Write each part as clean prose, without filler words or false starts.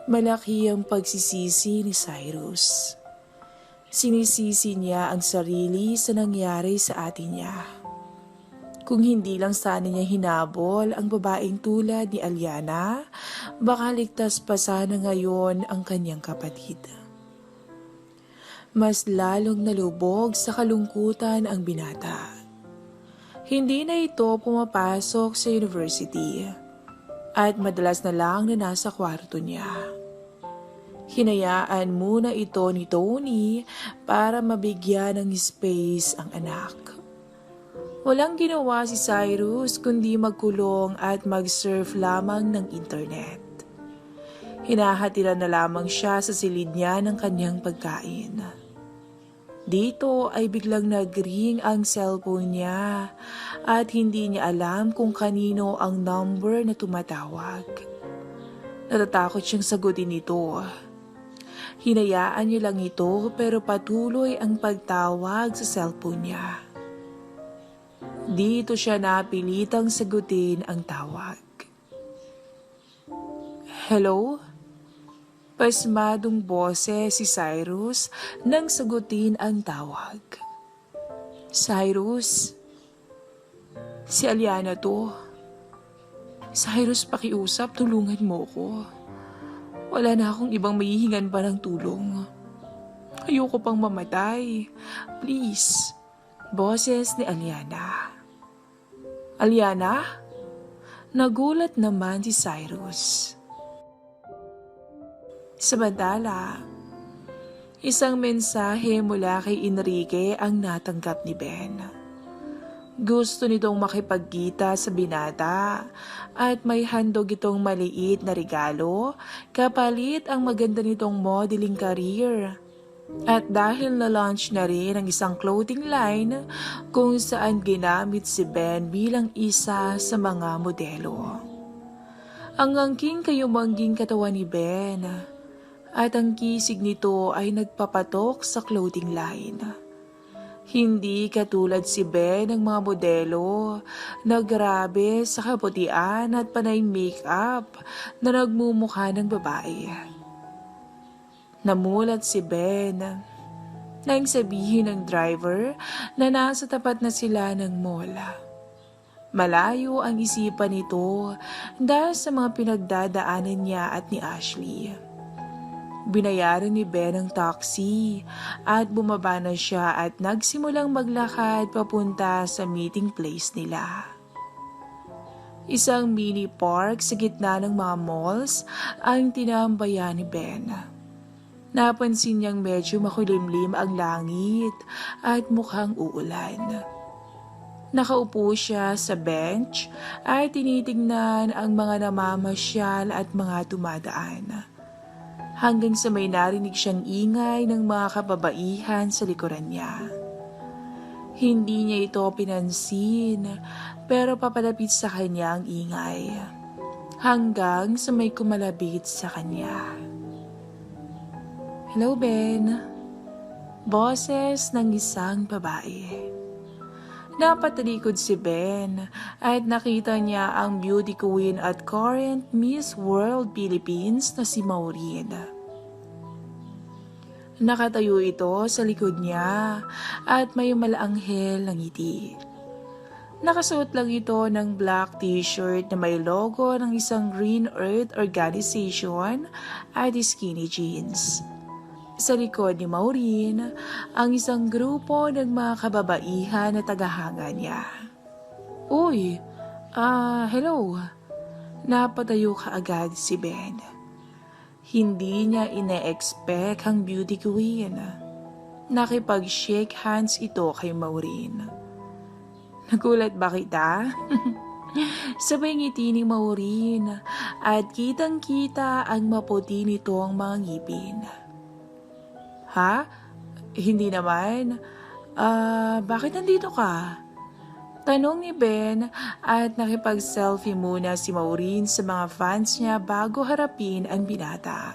Malaki ang pagsisisi ni Cyrus. Sinisisi niya ang sarili sa nangyari sa atin niya. Kung hindi lang sana niya hinabol ang babaeng tulad ni Aliana, baka ligtas pa sana ngayon ang kanyang kapatid. Mas lalong nalubog sa kalungkutan ang binata. Hindi na ito pumapasok sa university at madalas na lang na nasa kwarto niya. Hinayaan muna ito ni Tony para mabigyan ng space ang anak. Walang ginawa si Cyrus kundi magkulong at mag-surf lamang ng internet. Hinahatiran na lamang siya sa silid niya ng kanyang pagkain. Dito ay biglang nag-ring ang cellphone niya at hindi niya alam kung kanino ang number na tumatawag. Natatakot siyang sagutin ito. Hinayaan niya lang ito pero patuloy ang pagtawag sa cellphone niya. Dito siya napilitang sagutin ang tawag. Hello? Pasmadong boses si Cyrus nang sagutin ang tawag. Cyrus? Si Aliana to. Cyrus, pakiusap, tulungan mo ko. Wala na akong ibang mahihingan pa ng tulong. Ayoko pang mamatay. Please. Boses ni Aliana. Aliana? Nagulat naman si Cyrus. Samantala, isang mensahe mula kay Enrique ang natanggap ni Ben. Gusto nitong makipagkita sa binata at may handog itong maliit na regalo kapalit ang maganda nitong modeling career. At dahil na-launch na rin ang isang clothing line kung saan ginamit si Ben bilang isa sa mga modelo. Ang angking kayumangging katawan ni Ben at ang kisig nito ay nagpapatok sa clothing line. Hindi katulad si Ben ng mga modelo na grabe sa kabutian at panay makeup na nagmumukha ng babae. Namulat si Ben nang sabihin ng driver na nasa tapat na sila ng mall. Malayo ang isipan nito dahil sa mga pinagdadaanan niya at ni Ashley. Binayaran ni Ben ang taxi at bumaba na siya at nagsimulang maglakad papunta sa meeting place nila. Isang mini park sa gitna ng mga malls ang tinambayan ni Ben. Napansin niyang medyo makulimlim ang langit at mukhang uulan. Nakaupo siya sa bench at tinitingnan ang mga namamasyal at mga dumadaan. Hanggang sa may narinig siyang ingay ng mga kababaihan sa likuran niya. Hindi niya ito pinansin pero papalapit sa kanya ang ingay. Hanggang sa may kumalapit sa kanya. Hello, Ben. Boses ng isang babae. Napatalikod si Ben at nakita niya ang beauty queen at current Miss World Philippines na si Maureen. Nakatayo ito sa likod niya at may malaanghel ng ngiti. Nakasuot lang ito ng black t-shirt na may logo ng isang Green Earth organization at skinny jeans. Sa likod ni Maureen, ang isang grupo ng mga kababaihan na tagahanga niya. Uy, hello. Napatayo kaagad si Ben. Hindi niya ine-expect ang beauty queen. Nakipag-shake hands ito kay Maureen. Nagulat ba kita? Sabay ngiti ni Maureen at kitang-kita ang maputi nitong mga ngipin. Ha? Hindi naman. Bakit nandito ka? Tanong ni Ben at nakipag-selfie muna si Maureen sa mga fans niya bago harapin ang binata.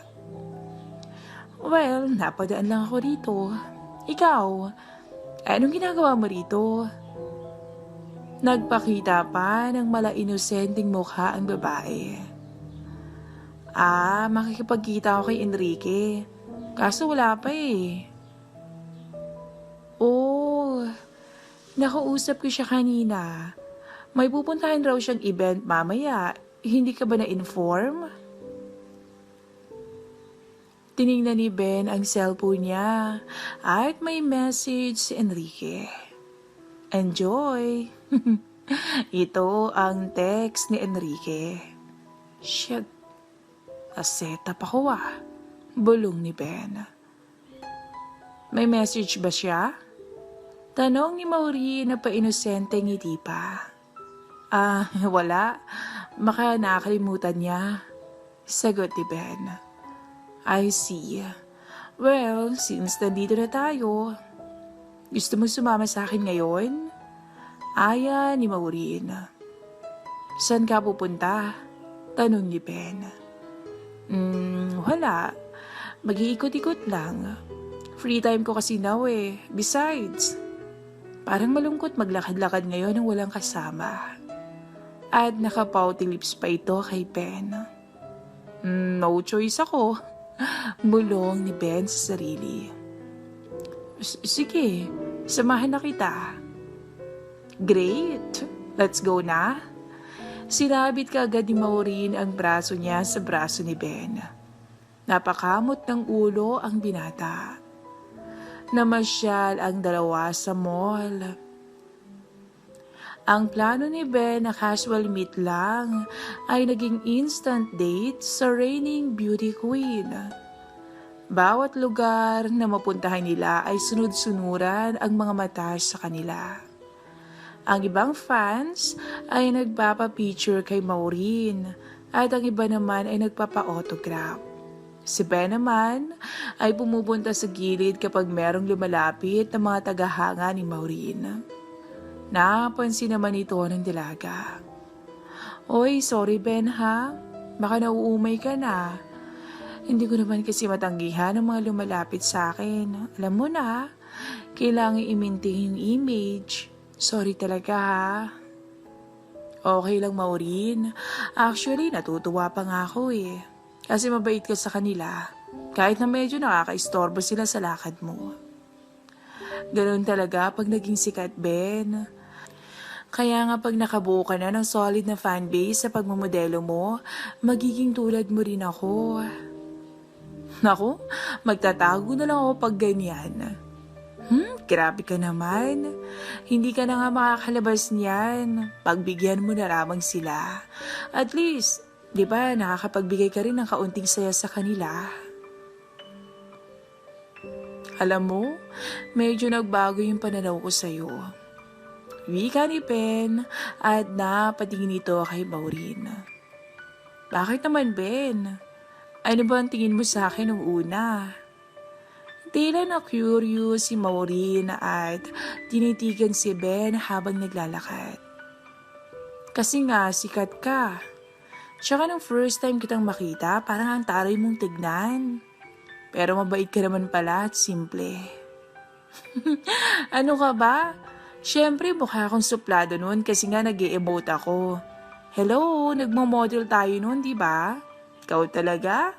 Well, napadaan lang ako rito. Ikaw, anong ginagawa mo rito? Nagpakita pa ng mala-inosenteng mukha ang babae. Makikipagkita ako kay Enrique. Kaso wala pa eh. Oh, nakausap ko siya kanina. May pupuntahan raw siyang event mamaya. Hindi ka ba na-inform? Tiningnan ni Ben ang cellphone niya at may message si Enrique. Enjoy! Ito ang text ni Enrique. Shit, nasetap ako Bulong ni Ben. May message ba siya? Tanong ni Mauri na pa-inosente ngiti pa. Wala. Baka nakakalimutan niya. Sagot ni Ben. I see. Well, since nandito na tayo, gusto mo sumama sa akin ngayon? Aya ni Maureen. Saan ka pupunta? Tanong ni Ben. Wala. Mag-iikot-ikot lang. Free time ko kasi now eh. Besides, parang malungkot maglakad-lakad ngayon ng walang kasama. At nakapouty lips pa ito kay Ben. No choice ako. Bulong ni Ben sa sarili. Sige, samahan na kita. Great! Let's go na. Sinabit kaagad ni Maureen ang braso niya sa braso ni Ben. Napakamot ng ulo ang binata. Namasyal ang dalawa sa mall. Ang plano ni Ben na casual meet lang ay naging instant date sa reigning beauty queen. Bawat lugar na mapuntahan nila ay sunod-sunuran ang mga mata sa kanila. Ang ibang fans ay nagpapa-picture kay Maureen at ang iba naman ay nagpapa-autograph. Si Ben naman ay pumupunta sa gilid kapag merong lumalapit na mga tagahanga ni Maureen. Napansin naman ito ng dalaga. Oy, sorry Ben ha, baka nauumay ka na. Hindi ko naman kasi matanggihan ang mga lumalapit sa akin. Alam mo na, kailangan i-maintain yung image. Sorry talaga ha. Okay lang Maureen. Actually, natutuwa pa nga ako eh. Kasi mabait ka sa kanila. Kahit na medyo nakaka-istorbo sila sa lakad mo. Ganun talaga pag naging sikat, Ben. Kaya nga pag nakabuo ka na ng solid na fanbase sa pagmamodelo mo, magiging tulad mo rin ako. Naku, magtatago na lang ako pag ganyan. Grabe ka naman. Hindi ka na nga makakalabas niyan. Pagbigyan mo na lamang sila. At least, di ba, nakakapagbigay ka rin ng kaunting saya sa kanila. Alam mo, medyo nagbago yung pananaw ko sa'yo. Wika ni Ben at napatingin ito kay Maureen. Bakit naman, Ben? Ano ba ang tingin mo sa akin nung una? Tila na curious si Maureen at tinitigan si Ben habang naglalakad. Kasi nga, sikat ka. Tsaka nung first time kitang makita, parang ang taray mong tignan. Pero mabait ka naman pala at simple. Ano ka ba? Siyempre, mukha akong suplado noon kasi nga nag-e-emote ako. Hello, nagmo-model tayo noon, di ba? Ikaw talaga?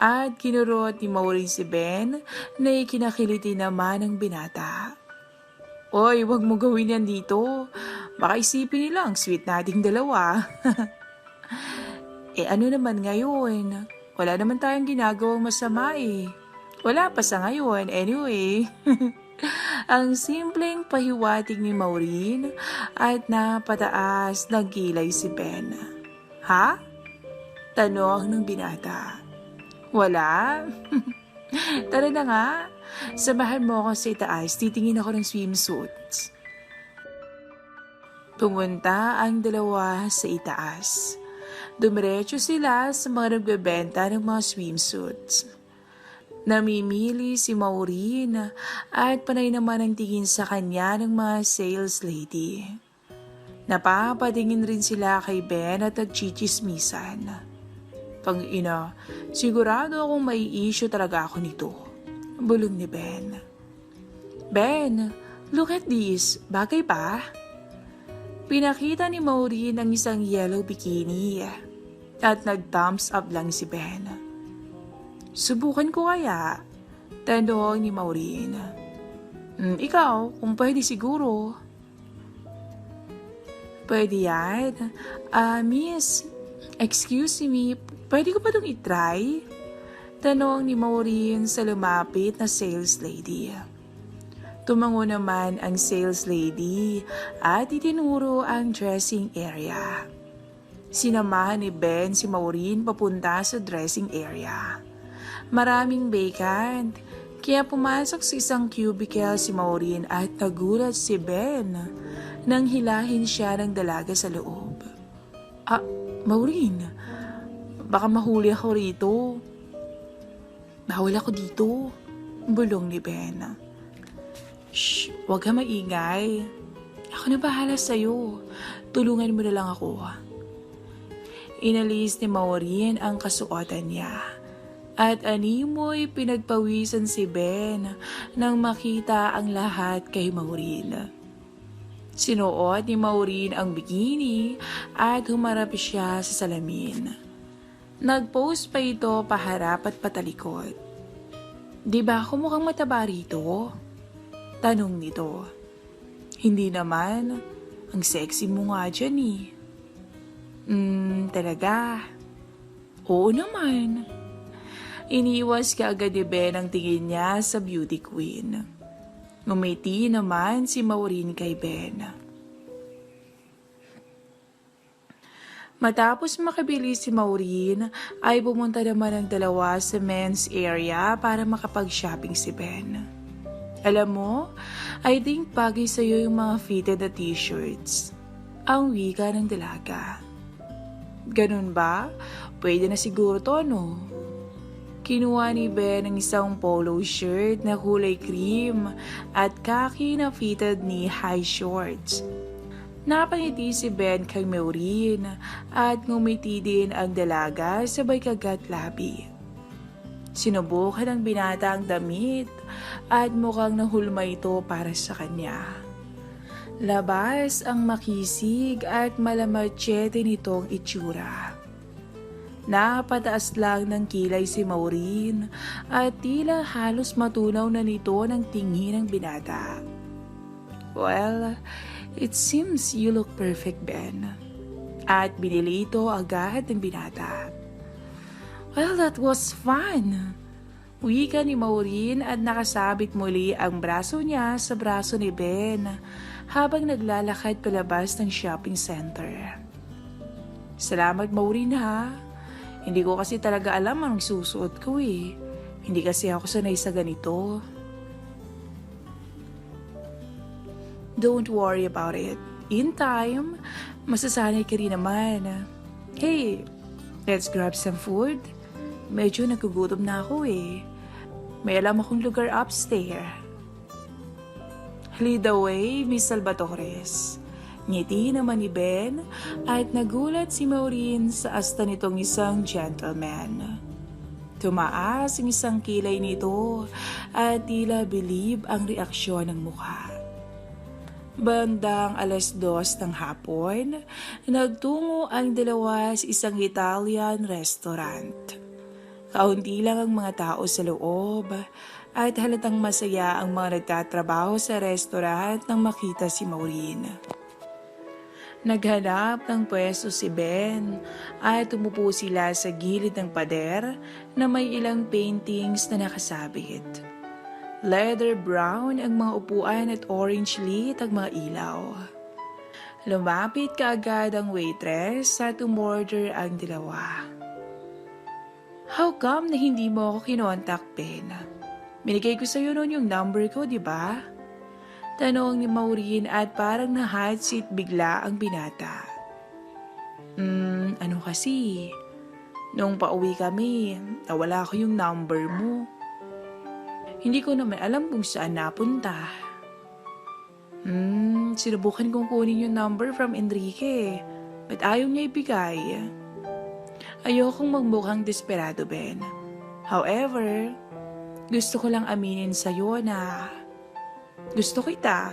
At kinurot ni Maureen si Ben na ikinakiliti naman ng binata. Oy, wag mo gawin yan dito. Baka isipin nila ang sweet nating dalawa. Ano naman ngayon? Wala naman tayong ginagawang masama eh. Wala pa sa ngayon, anyway. Ang simpleng pahiwatig ni Maureen at napataas ng kilay si Ben. Ha? Tanong ng binata. Wala? Tara na nga. Samahan mo ako sa itaas. Titingin ako ng swimsuits. Pumunta ang dalawa sa itaas. Dumiretso sila sa mga nagbebenta ng mga swimsuits. Namimili si Maureen at panay naman ang tingin sa kanya ng mga sales lady. Napapatingin rin sila kay Ben at nagchichismisan. Pang-ina, sigurado akong may issue talaga ako nito. Bulong ni Ben. Ben, look at this. Bagay ba? Pinakita ni Maureen ang isang yellow bikini. At nag-thumbs up lang si Ben. Subukan ko kaya? Tanong ni Maureen. Ikaw, kung pwede siguro. Pwede yan. Miss, excuse me, pwede ko ba itong itry? Tanong ni Maureen sa lumapit na sales lady. Tumango naman ang sales lady at itinuro ang dressing area. Sinamahan ni Ben si Maureen papunta sa dressing area. Maraming vacant, kaya pumasok sa isang cubicle si Maureen at nagulat si Ben nang hilahin siya ng dalaga sa loob. Maureen, baka mahuli ako rito. Bawal ako dito, bulong ni Ben. Shh, huwag ka maingay. Ako na bahala sa'yo. Tulungan mo na lang ako. Inalis ni Maureen ang kasuotan niya. At animoy pinagpawisan si Ben nang makita ang lahat kay Maureen. Sinuot ni Maureen ang bikini at humarap siya sa salamin. Nag-post pa ito paharap at patalikod. Di ba ako mukhang mataba rito? Tanong nito. Hindi naman. Ang sexy mo nga dyan eh. Talaga? Oo naman. Iniwas ka agad ni Ben ang tingin niya sa beauty queen. Ngumiti naman si Maureen kay Ben. Matapos makabili si Maureen, ay pumunta naman ang dalawa sa men's area para makapag-shopping si Ben. Alam mo, I think bagay sa'yo yung mga fitted na t-shirts. Ang wika ng dalaga. Ganun ba? Pwede na siguro to, no? Kinuha ni Ben ang isang polo shirt na kulay cream at khaki na fitted ni high shorts. Napangiti si Ben kay Maureen at ngumiti din ang dalaga sabay kagat labi. Sinubukan ng binata ang damit at mukhang nahulma ito para sa kanya. Labas ang makisig at malamatsyete nitong itsura. Napataas lang ng kilay si Maureen at tila halos matunaw na nito ng tingin ng binata. Well, it seems you look perfect, Ben. At binili ito agad ng binata. Well, that was fun. Wika ni Maureen at nakasabit muli ang braso niya sa braso ni Ben habang naglalakad palabas ng shopping center. Salamat, Maureen, ha? Hindi ko kasi talaga alam anong susuot ko eh. Hindi kasi ako sanay sa ganito. Don't worry about it. In time, masasanay ka rin naman. Hey, let's grab some food. Medyo nagugutom na ako eh. May alam akong lugar upstairs. Lead the way, Miss Salvatores. Ngiti naman ni Ben at nagulat si Maureen sa asta nitong isang gentleman. Tumaas ang isang kilay nito at tila bilib ang reaksyon ng mukha. Bandang 2:00 ng hapon, nagtungo ang dalawa sa isang Italian restaurant. Kaunti lang ang mga tao sa loob at halatang masaya ang mga nagtatrabaho sa restaurant nang makita si Maureen. Naghanap ng pwesto si Ben at umupo sila sa gilid ng pader na may ilang paintings na nakasabit. Leather brown ang mga upuan at orange lit ang mga ilaw. Lumapit kaagad ang waitress at umorder ang dalawa. How come na hindi mo ako kinontak, Ben? Binigay ko sa'yo noon yung number ko, di ba? Tanong ni Maureen at parang na-hot seat bigla ang binata. Ano kasi? Nung pauwi kami, nawala ko yung number mo. Hindi ko naman alam kung saan napunta. Sinubukan kong kunin yung number from Enrique. Ba't ayaw niya ibigay? Ayokong magmukhang desperado, Ben. However, gusto ko lang aminin sa'yo na gusto kita.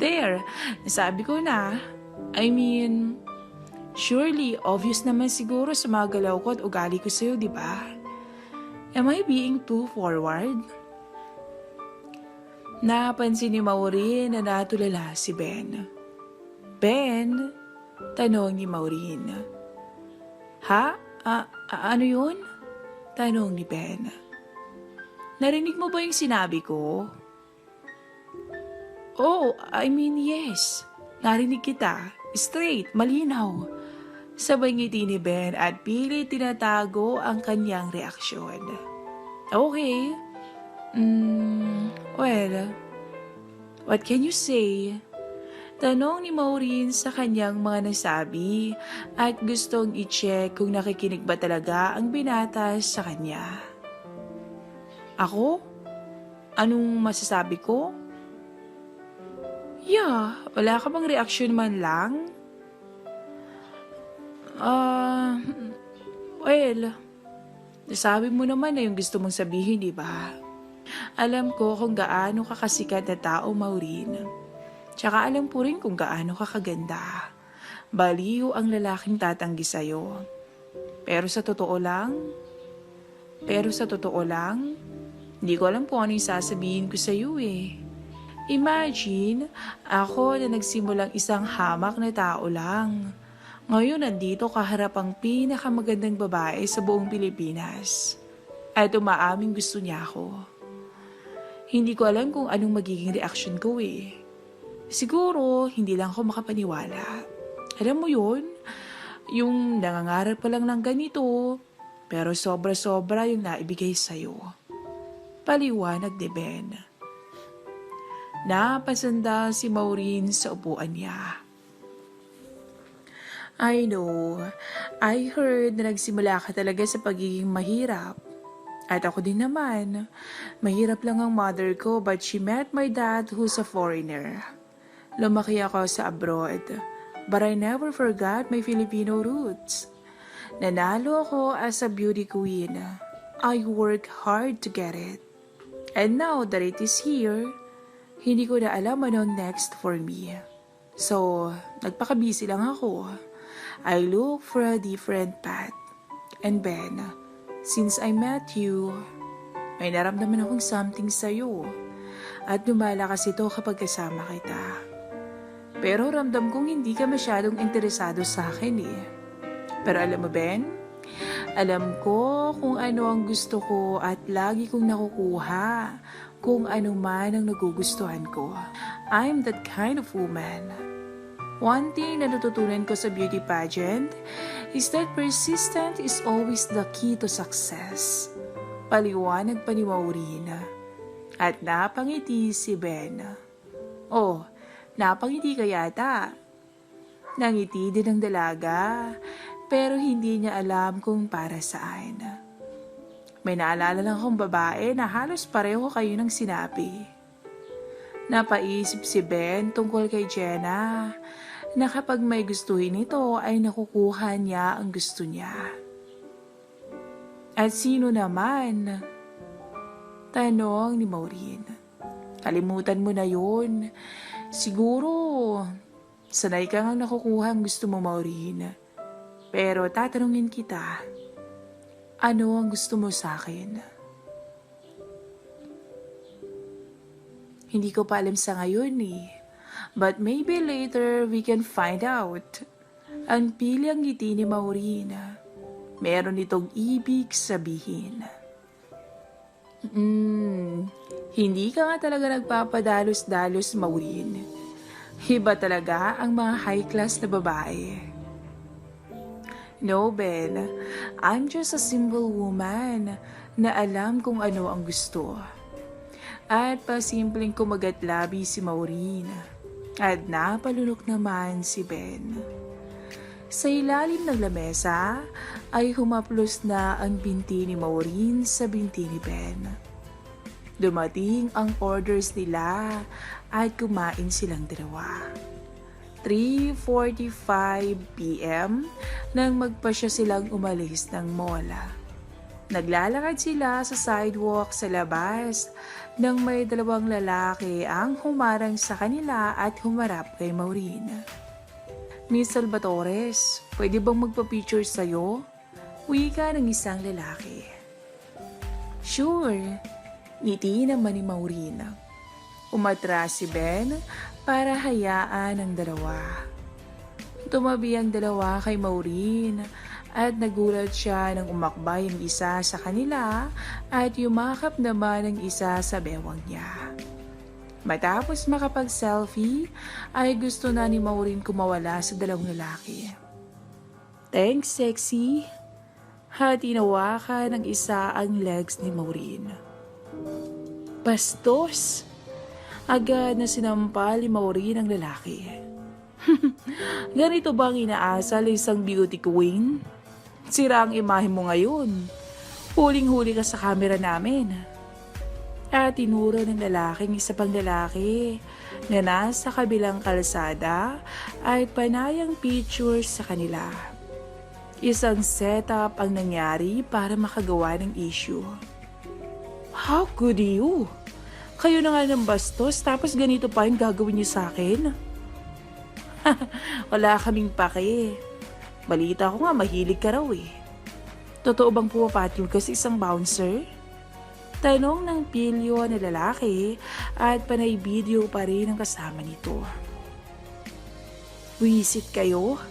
There, nasabi ko na. I mean, Surely, obvious naman siguro sa mga galaw ko at ugali ko sa'yo, di ba? Am I being too forward? Napansin ni Maureen na natulala si Ben. Ben? Tanong ni Maureen. Ha? Ano yun? Tanong ni Ben. Narinig mo ba yung sinabi ko? Oh, I mean yes. Narinig kita. Straight, malinaw. Sabay ngiti ni Ben at pilit tinatago ang kanyang reaksyon. Okay. Well, what can you say? Tanong ni Maureen sa kanyang mga nasabi at gustong i-check kung nakikinig ba talaga ang binata sa kanya. Ako? Anong masasabi ko? Yeah, wala ka bang reaksyon man lang? Well, nasabi mo naman na yung gusto mong sabihin, di ba? Alam ko kung gaano ka kasikat na tao, Maureen. Tsaka alam ko rin kung gaano ka kaganda. Baliw ang lalaking tatanggi sa'yo. Pero sa totoo lang, hindi ko alam kung ano yung sasabihin ko sa'yo eh. Imagine, ako na nagsimulang isang hamak na tao lang. Ngayon nandito kaharap ang pinakamagandang babae sa buong Pilipinas. At umaaming gusto niya ako. Hindi ko alam kung anong magiging reaksyon ko eh. Siguro, hindi lang ako makapaniwala. Alam mo yun? Yung nangangarap pa lang ng ganito, pero sobra-sobra yung naibigay sa'yo. Paliwanag ni Ben. Napasanda si Maureen sa upuan niya. I know. I heard na nagsimula ka talaga sa pagiging mahirap. At ako din naman. Mahirap lang ang mother ko but she met my dad who's a foreigner. Lumaki ako sa abroad. But I never forgot my Filipino roots. Nanalo ako as a beauty queen. I worked hard to get it. And now that it is here, hindi ko na alam anong next for me. So, nagpaka-busy lang ako. I look for a different path. And Ben, since I met you, may naramdaman akong something sa'yo. At lumalakas ito kapag kasama kita. Pero ramdam kong hindi ka masyadong interesado sa akin eh. Pero alam mo Ben, alam ko kung ano ang gusto ko at lagi kong nakukuha kung ano man ang nagugustuhan ko. I'm that kind of woman. One thing na natutunan ko sa beauty pageant is that persistent is always the key to success. Paliwanag pa ni Maureen. At napangiti si Ben. Oh, napangiti ka yata. Nangiti din ang dalaga, pero hindi niya alam kung para saan. May naalala lang akong babae na halos pareho kayo ng sinabi. Napaisip si Ben tungkol kay Jenna na kapag may gustuhin ito ay nakukuha niya ang gusto niya. At sino naman? Tanong ni Maureen. Kalimutan mo na yun. Siguro, sanay ka ngang nakukuha ang gusto mo, Maureen. Pero tatanungin kita, ano ang gusto mo sa akin? Hindi ko pa alam sa ngayon eh. But maybe later we can find out. Ang pilyang ngiti ni Maureen. Meron itong ibig sabihin. Hindi ka nga talaga nagpapadalos-dalos, Maureen. Iba talaga ang mga high-class na babae. No, Ben. I'm just a simple woman na alam kung ano ang gusto. At pasimpleng kumagat-labi si Maureen. At napalunok naman si Ben. Sa ilalim ng lamesa ay humaplos na ang binti ni Maureen sa binti ni Ben. Dumating ang orders nila at kumain silang dalawa. 3:45 p.m. nang magpasya silang umalis ng mall. Naglalakad sila sa sidewalk sa labas nang may dalawang lalaki ang humarang sa kanila at humarap kay Maureen. Miss Salvatores, pwede bang magpa-picture sa'yo? Wika ng isang lalaki. Sure, ngiti naman ni Maureen. Umatras si Ben para hayaan ang dalawa. Tumabi ang dalawa kay Maureen at nagulat siya nang umakbay ang isa sa kanila at yumakap naman ang isa sa bewang niya. Matapos makapag-selfie, ay gusto na ni Maureen kumawala sa dalawang lalaki. Thanks, sexy. At tinawakan ng isa ang legs ni Maureen. Bastos! Agad na sinampal ni Maureen ang lalaki. Ganito ba ang inaasal isang beauty queen? Sira ang imahe mo ngayon. Huling-huli ka sa camera namin. At tinuro ng lalaking isa pang lalaki na nasa kabilang kalsada ay panayang pictures sa kanila. Isang setup ang nangyari para makagawa ng issue. How could you? Kayo na nga ng bastos tapos ganito pa yung gagawin niyo sa akin? Wala kaming pake. Balita ko nga mahilig ka raw eh. Totoo bang pumapatrol ka sa isang bouncer? Tanong ng pilyo na lalaki at panay video pa rin ang kasama nito. Wisit kayo?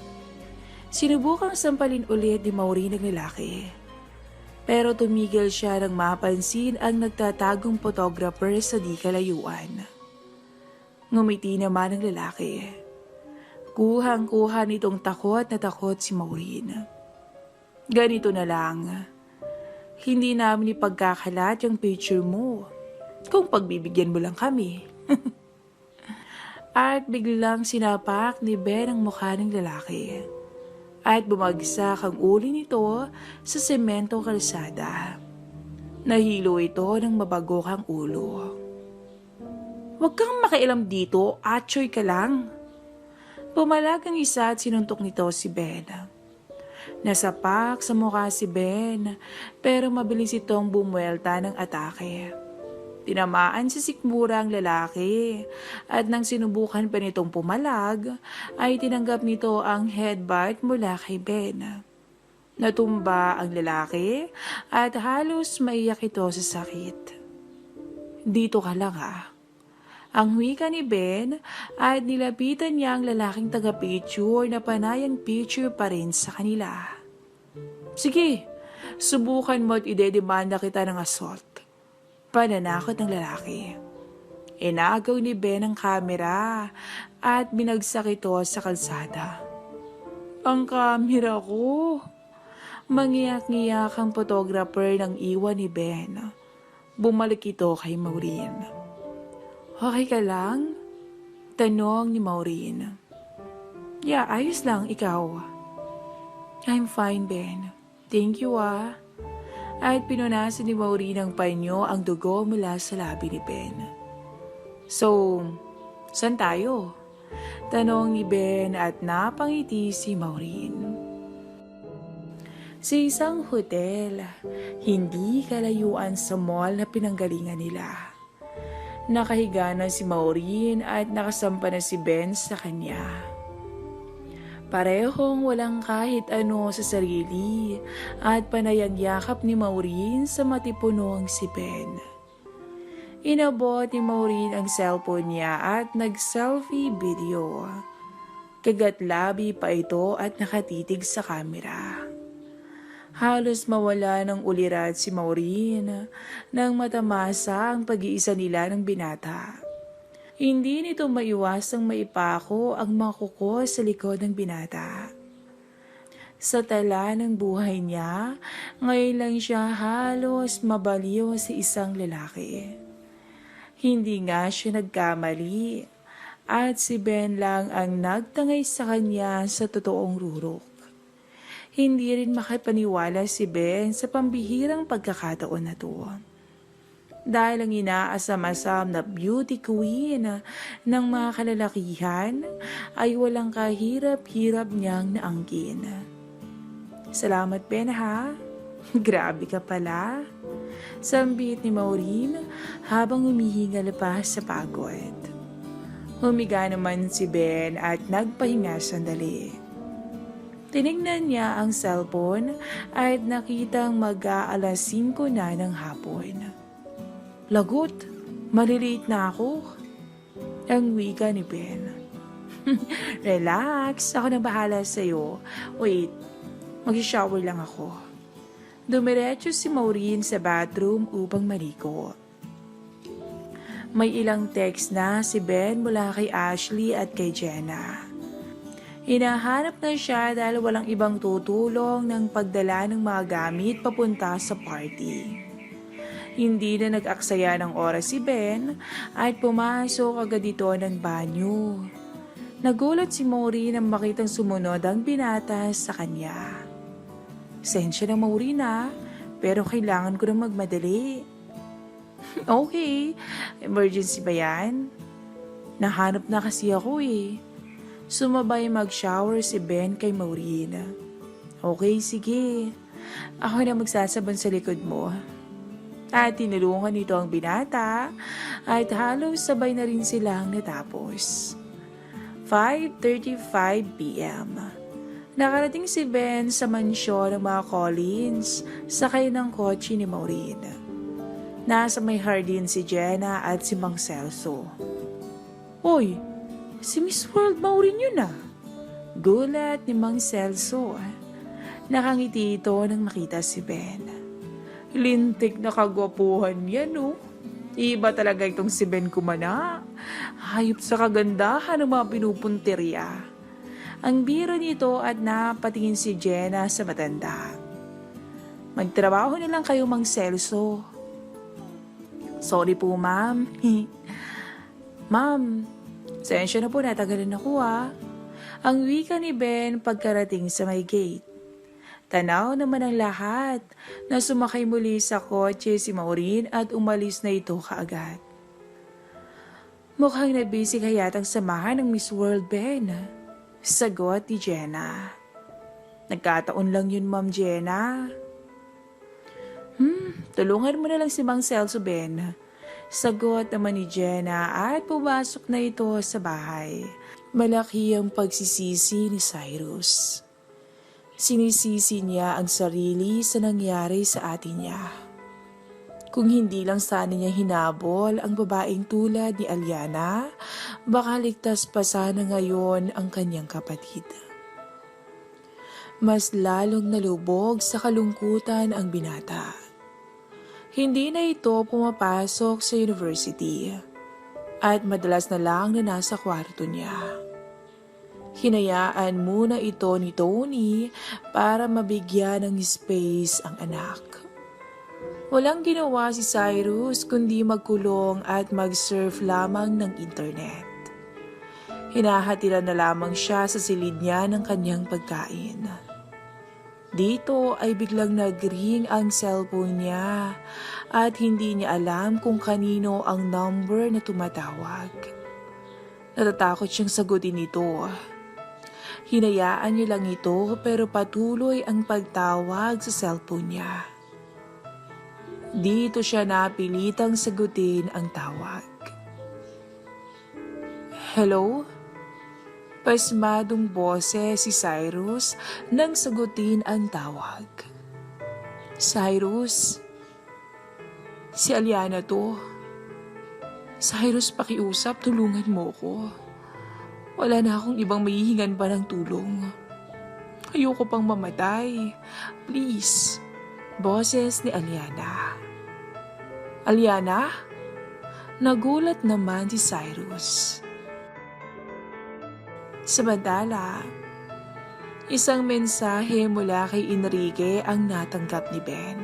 Sinubukang sampalin ulit ni Maureen ng lalaki. Pero tumigil siya nang mapansin ang nagtatagong photographer sa di kalayuan. Ngumiti naman ang lalaki. Kuhang-kuha nitong takot na takot si Maureen. Ganito na lang. Hindi namin ipagkakalat yung picture mo. Kung pagbibigyan mo lang kami. At biglang sinapak ni Ben ang mukha ng lalaki. At bumagsak ang ulo nito sa sementong kalsada. Nahilo ito ng mabagokang ulo. Huwag kang makialam dito, atsoy ka lang. Pumalag ang isa at sinuntok nito si Ben. Nasapak sa mukha si Ben, pero mabilis itong bumuelta ng atake. Tinamaan sa sikmura ang lalaki, at nang sinubukan pa nitong pumalag, ay tinanggap nito ang headbutt mula kay Ben. Natumba ang lalaki, at halos maiyak ito sa sakit. Dito ka lang ah. Ang wika ni Ben at nilapitan niya ang lalaking taga-picture na panayang picture pa rin sa kanila. Sige, subukan mo at idedemanda kita ng assault. Pananakot ng lalaki. Inagaw ni Ben ang kamera at binagsak ito sa kalsada. Ang kamera ko! Mangiyak-ngiyak ang photographer ng iwan ni Ben. Bumalik ito kay Maureen. Okay ka lang? Tanong ni Maureen. Yeah, ayos lang, ikaw. I'm fine, Ben. Thank you ah. At pinunasan ni Maureen ng panyo ang dugo mula sa labi ni Ben. So, saan tayo? Tanong ni Ben at napangiti si Maureen. Sa isang hotel, hindi kalayuan sa mall na pinanggalingan nila. Nakahiga na si Maureen at nakasampa na si Ben sa kanya. Parehong walang kahit ano sa sarili at panayang yakap ni Maureen sa matipunong si Ben. Inabot ni Maureen ang cellphone niya at nag-selfie video. Kagat-labi pa ito at nakatitig sa kamera. Halos mawala ng ulirat si Maureen nang matamasa ang pag-iisa nila ng binata. Hindi nito maiwasang maipako ang mga kuko sa likod ng binata. Sa tala ng buhay niya, ngayon lang siya halos mabaliw sa isang lalaki. Hindi nga siya nagkamali at si Ben lang ang nagtangay sa kanya sa totoong rurok. Hindi rin makapaniwala si Ben sa pambihirang pagkakataon na to. Dahil ang inaasam-asam na beauty queen ng mga kalalakihan ay walang kahirap-hirap niyang naangkin. Salamat Ben ha, grabe ka pala. Sambit ni Maureen habang humihingal pa sa pagod. Humiga naman si Ben at nagpahinga sandali. Tinignan niya ang cellphone at nakitang mag-aalas 5 na ng hapon. Lagot, malilate na ako. Ang wika ni Ben. Relax, ako na bahala sa'yo. Wait, mag-shower lang ako. Dumiretso si Maureen sa bathroom upang maligo. May ilang text na si Ben mula kay Ashley at kay Jenna. Hinahanap na siya dahil walang ibang tutulong ng pagdala ng mga gamit papunta sa party. Hindi na nag-aksaya ng oras si Ben at pumasok agad ito ng banyo. Nagulat si Maureen nang makitang sumunod ang binata sa kanya. Sensya na Maureen pero kailangan ko na magmadali. Okay, emergency ba yan? Nahanap na kasi ako Sumabay mag-shower si Ben kay Maureen. Okay, sige. Ako na magsasabon sa likod mo. At tinulungan nito ang binata at halos sabay na rin silang natapos. 5:35 p.m. Nakarating si Ben sa mansyon ng mga Collins sakay ng kotse ni Maureen. Nasa may hardin si Jenna at si Mang Celso. Hoy! Si Miss World Maureen yun Gulat ni Mang Celso. Nakangiti ito nang makita si Ben. Lintik na kagwapuhan yan Iba talaga itong si Ben Kumana. Hayop sa kagandahan ng mga pinupunteriya. Ang biro nito at napatingin si Jenna sa matanda. Magtrabaho na lang kayo Mang Celso. Sorry po ma'am. Ma'am, sensya na po natagalan ako Ang wika ni Ben pagkarating sa may gate. Tanaw naman ang lahat na sumakay muli sa kotse si Maureen at umalis na ito kaagad. Mukhang nabisi kayatang samahan ng Miss World Ben. Sagot ni Jenna. Nagkataon lang yun Ma'am Jenna. Tulungan mo na lang si Mang Celso Ben. Sagot naman ni Jenna at pumasok na ito sa bahay. Malaki ang pagsisisi ni Cyrus. Sinisisi niya ang sarili sa nangyari sa atin niya. Kung hindi lang sana niya hinabol ang babaeng tulad ni Aliana, baka ligtas pa sana ngayon ang kanyang kapatid. Mas lalong nalubog sa kalungkutan ang binata. Hindi na ito pumapasok sa university at madalas na lang na nasa kwarto niya. Hinayaan muna ito ni Tony para mabigyan ng space ang anak. Walang ginawa si Cyrus kundi magkulong at mag-surf lamang ng internet. Hinahatiran na lamang siya sa silid niya ng kanyang pagkain. Dito ay biglang nag-ring ang cellphone niya at hindi niya alam kung kanino ang number na tumatawag. Natatakot siyang sagutin ito. Hinayaan niya lang ito pero patuloy ang pagtawag sa cellphone niya. Dito siya napilitang sagutin ang tawag. Hello? Pasmadong boses si Cyrus nang sagutin ang tawag. Cyrus? Si Aliana to. Cyrus, pakiusap, tulungan mo ko. Wala na akong ibang mahihingan pa ng tulong. Ayoko pang mamatay. Please. Boses ni Aliana. Aliana? Nagulat naman si Cyrus. Samantala, isang mensahe mula kay Enrique ang natanggap ni Ben.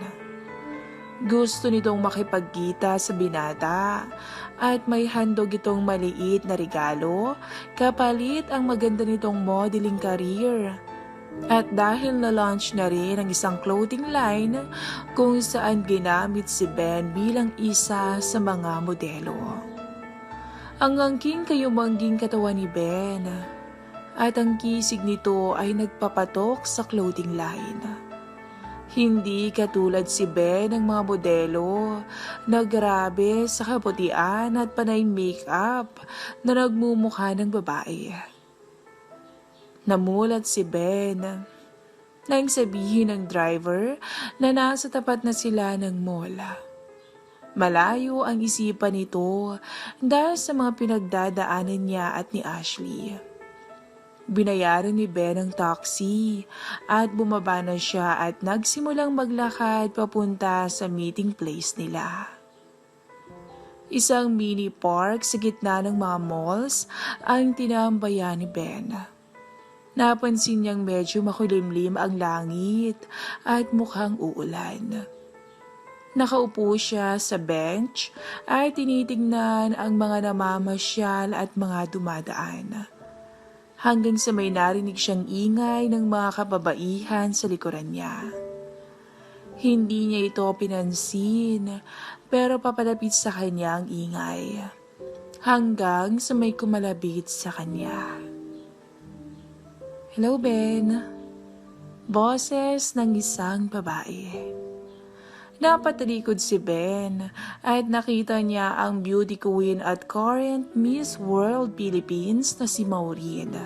Gusto nitong makipagkita sa binata at may handog itong maliit na regalo kapalit ang maganda nitong modeling career. At dahil na-launch na rin ang isang clothing line kung saan ginamit si Ben bilang isa sa mga modelo. Ang angking kayumangging katawan ni Ben at ang kisig nito ay nagpapatok sa clothing line. Hindi katulad si Ben ng mga modelo na grabe sa kaputian at panay makeup na nagmumukha ng babae. Namulat si Ben nang sabihin ng driver na nasa tapat na sila ng mall. Malayo ang isipan nito dahil sa mga pinagdadaanan niya at ni Ashley. Binayaran ni Ben ang taxi at bumaba na siya at nagsimulang maglakad papunta sa meeting place nila. Isang mini park sa gitna ng mga malls ang tinambayan ni Ben. Napansin niyang medyo makulimlim ang langit at mukhang uulan. Nakaupo siya sa bench at tinitingnan ang mga namamasyal at mga dumadaan. Hanggang sa may narinig siyang ingay ng mga kababaihan sa likuran niya. Hindi niya ito pinansin pero papalapit sa kanya ang ingay. Hanggang sa may kumalapit sa kanya. Hello, Ben. Boses ng isang babae. Napatalikod si Ben at nakita niya ang beauty queen at current Miss World Philippines na si Maureen.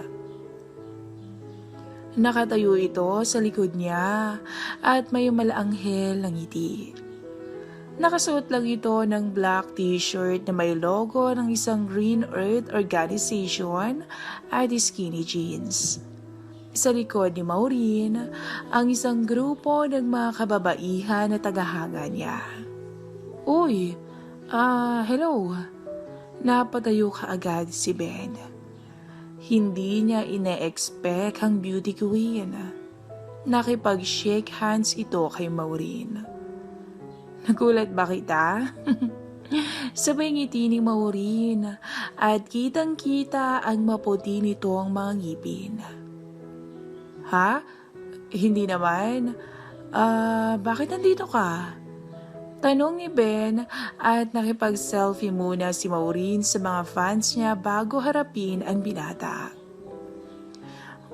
Nakatayo ito sa likod niya at may malaanghel ng ngiti. Nakasuot lang ito ng black t-shirt na may logo ng isang Green Earth organization at skinny jeans. Sa likod ni Maureen, ang isang grupo ng mga kababaihan na tagahanga niya. Uy, hello. Napatayo kaagad si Ben. Hindi niya ine-expect ang beauty queen. Nakipag-shake hands ito kay Maureen. Nagulat ba kita? Sabay ngiti ni Maureen at kitang-kita ang maputi nitong mga ngipin. Ha? Hindi naman. Bakit nandito ka? Tanong ni Ben at nakipag-selfie muna si Maureen sa mga fans niya bago harapin ang binata.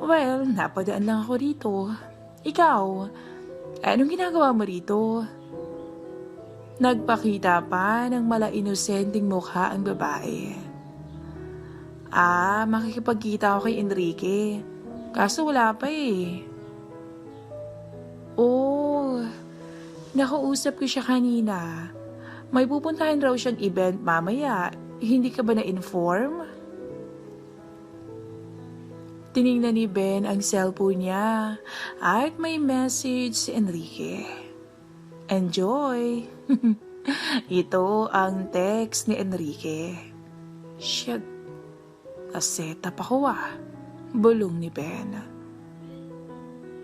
Well, napadaan lang ako rito. Ikaw, anong ginagawa mo rito? Nagpakita pa ng mala-inosenteng mukha ang babae. Makikipagkita ako kay Enrique. Kaso wala pa eh. Oh, nakausap ko siya kanina. May pupuntahan raw siyang event mamaya. Hindi ka ba na-inform? Tiningnan ni Ben ang cellphone niya at may message si Enrique. Enjoy! Ito ang text ni Enrique. Shit, nasetap ako Bulong ni Ben.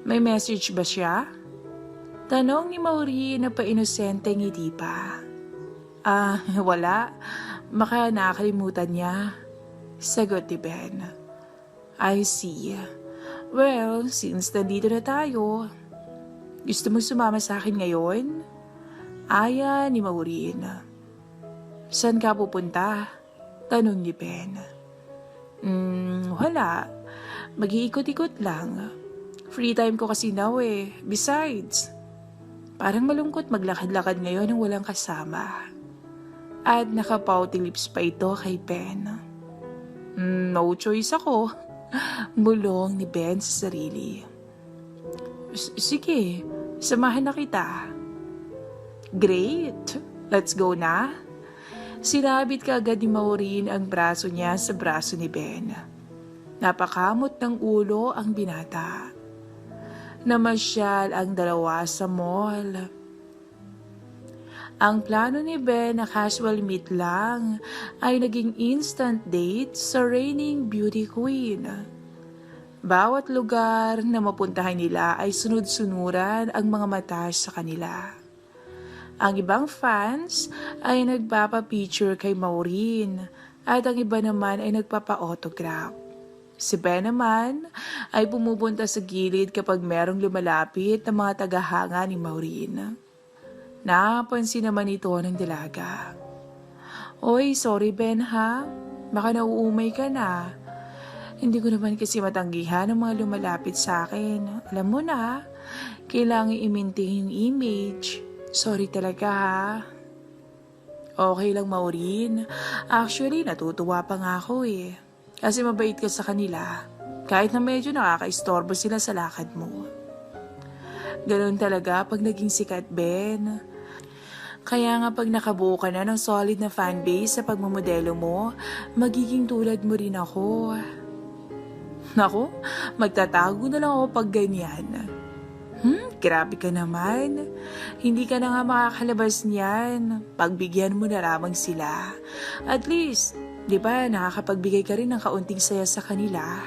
May message ba siya? Tanong ni Maureen na pa-inosente ngiti pa. Wala. Baka nakalimutan niya. Sagot ni Ben. I see. Well, since nandito na tayo, gusto mo sumama sa akin ngayon? Aya ni Maureen. Saan ka pupunta? Tanong ni Ben. Wala. Mag-iikot-ikot lang. Free time ko kasi now eh. Besides, parang malungkot maglakad-lakad ngayon ng walang kasama. At nakapouty lips pa ito kay Ben. No choice ako. Bulong ni Ben sa sarili. Sige, samahan na kita. Great! Let's go na. Sinabit kaagad ni Maureen ang braso niya sa braso ni Ben. Napakamot ng ulo ang binata. Namasyal ang dalawa sa mall. Ang plano ni Ben na casual meet lang ay naging instant date sa reigning beauty queen. Bawat lugar na mapuntahan nila ay sunod-sunuran ang mga mata sa kanila. Ang ibang fans ay nagpapa-picture kay Maureen at ang iba naman ay nagpapa-autograph. Si Ben naman ay pumupunta sa gilid kapag merong lumalapit na mga tagahanga ni Maureen. Napansin naman ito ng dalaga. Oy, sorry Ben ha, baka nauumay ka na. Hindi ko naman kasi matanggihan ang mga lumalapit sa akin. Alam mo na, kailangan i-maintain yung image. Sorry talaga ha. Okay lang, Maureen. Actually, natutuwa pa nga ako eh. Kasi mabait ka sa kanila. Kahit na medyo nakaka-istorbo sila sa lakad mo. Ganun talaga pag naging sikat, Ben. Kaya nga pag nakabuo ka na ng solid na fanbase sa pagmamodelo mo, magiging tulad mo rin ako. Naku, magtatago na lang ako pag ganyan. Grabe ka naman. Hindi ka na nga makakalabas niyan. Pagbigyan mo na lamang sila. At least, di ba, nakakapagbigay ka rin ng kaunting saya sa kanila.